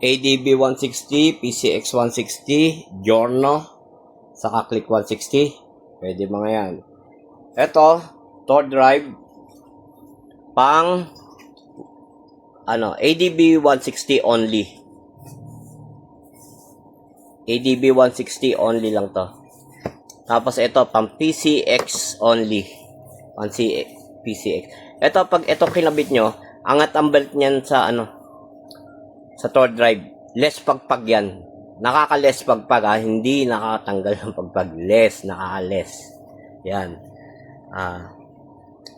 ADB 160, PCX 160, Giorno, saka Click 160. Pwede mga yan. Ito, Tor drive, pang, ADB 160 only. ADB 160 only lang to. Tapos ito, pang PCX only. Pang PCX. Ito, pag ito kinabit nyo, angat ang belt niyan sa sa Tor drive. Less pagpag yan. Nakaka-less pagpag ha. Hindi nakatanggal ng pagpag. Less, nakaka-less. Yan.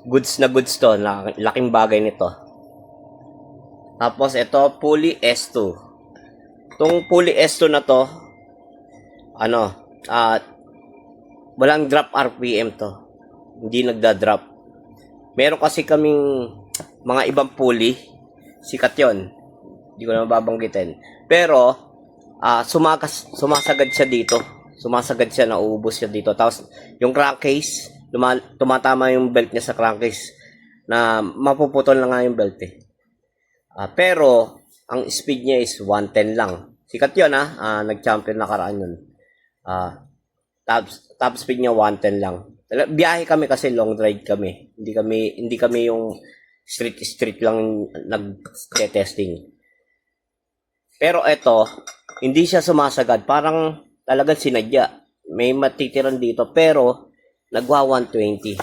Goods na goods to. Laking bagay nito. Tapos ito, pulley S2. Itong pulley S2 na to, walang drop RPM to. Hindi nagda-drop. Meron kasi kaming mga ibang pulley. Sikat yon. Hindi ko na mababanggitin. Pero, sumasagad siya dito. Sumasagad siya, nauubos siya dito. Tapos, yung crankcase, tumatama yung belt niya sa crankcase na mapuputol na nga yung belt eh. Pero, ang speed niya is 110 lang. Sikat yun ha. Nag-champion na karaan yun. Top speed niya 110 lang. Biyahe kami kasi long ride kami. Hindi kami yung street lang nag-testing. Pero ito, hindi siya sumasagad. Parang talagang sinadya. May matitiran dito. Pero, nagwa 120.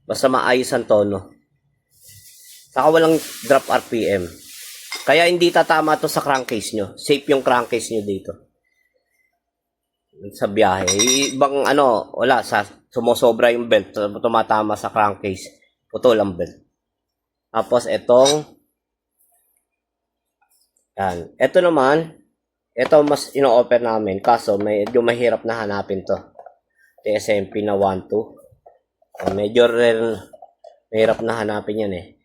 Basta maayos ang tono. Saka walang drop RPM. Kaya hindi tatama to sa crankcase nyo. Safe yung crankcase nyo dito. Sa biyahe. Ibang wala. Sumusobra yung belt. Tumatama sa crankcase. Putol ang belt. Tapos itong yan. Ito naman, ito mas ino-offer namin. Kaso, medyo mahirap na hanapin to. TSMP na 1.2. Medyo mahirap na hanapin yan eh.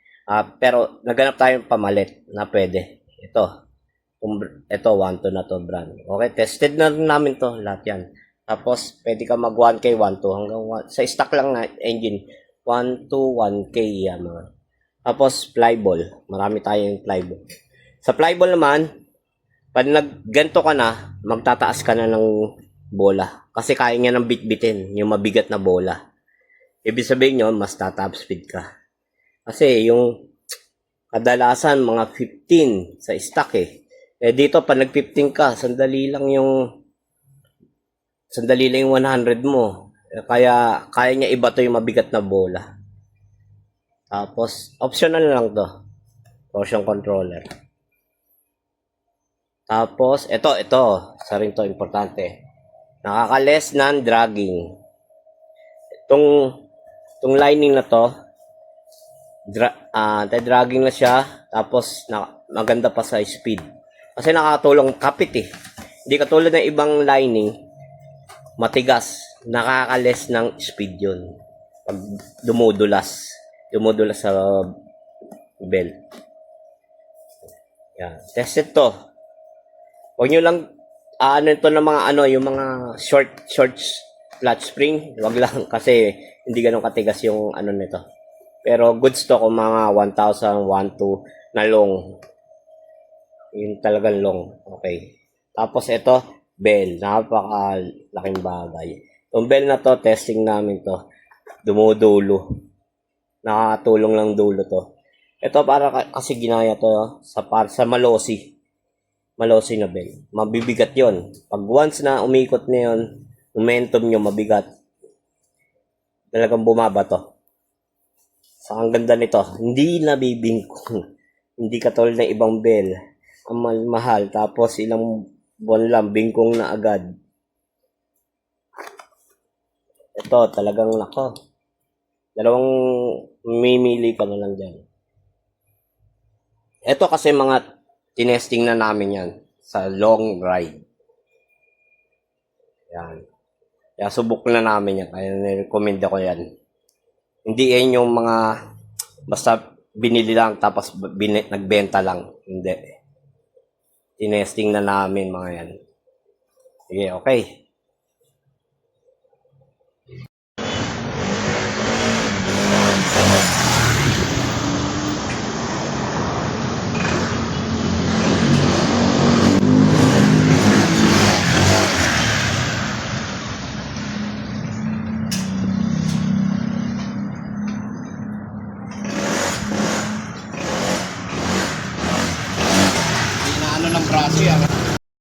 Pero, naganap tayong pamalit na pwede. Ito 1.2 na to brand. Okay, tested na namin to. Lahat yan. Tapos, pwede ka mag 1K, 1.2. Hanggang sa stock lang na engine. 1.2, 1K yan mga. Tapos, flyball. Marami tayong flyball. Sa flyball naman, pag nagganto ka na, magtataas ka na ng bola. Kasi kaya niya ng bitbitin, yung mabigat na bola. Ibig sabihin nyo, mas top speed ka. Kasi yung kadalasan, mga 15 sa stock eh. Dito, pag nag-15 ka, sandali lang yung 100 mo. Kaya niya iba to yung mabigat na bola. Tapos, optional lang to. Torsion controller. Tapos, ito, isa rin to, importante. Nakaka-less ng dragging. Itong lining na to, dragging na siya, tapos maganda pa sa speed. Kasi nakatulong kapit eh. Hindi katulad ng ibang lining, matigas, nakaka-less ng speed yun. Pag dumudulas sa belt. Yan, tested to. Huwag nyo lang, ito ng mga yung mga short flat spring. Huwag lang kasi hindi ganun katigas yung nito. Pero goods to kung mga 1,000, 1,200 na long. Yung talagang long. Okay. Tapos ito, bell. Napakalaking bagay. Itong bell na to, testing namin to. Dumudulo. Nakatulong lang dulo to. Ito para kasi ginaya to sa Malossi. Malossi na bell. Mabibigat yon. Pag once na umikot na yun, momentum nyo mabigat. Talagang bumaba to. So, ang ganda nito. Hindi nabibingkong. Hindi katulad ng ibang bell. Ang mahal. Tapos ilang buwan lang, bingkong na agad. Ito, talagang nako. Dalawang mimili ka na lang dyan. Ito kasi mga tinesting na namin yan sa long ride. Yan. Kaya subok na namin yan. Kaya nirecommend ako yan. Hindi yan yung mga basta binili lang tapos nagbenta lang. Hindi. Tinesting na namin mga yan. Sige, okay. braso yan.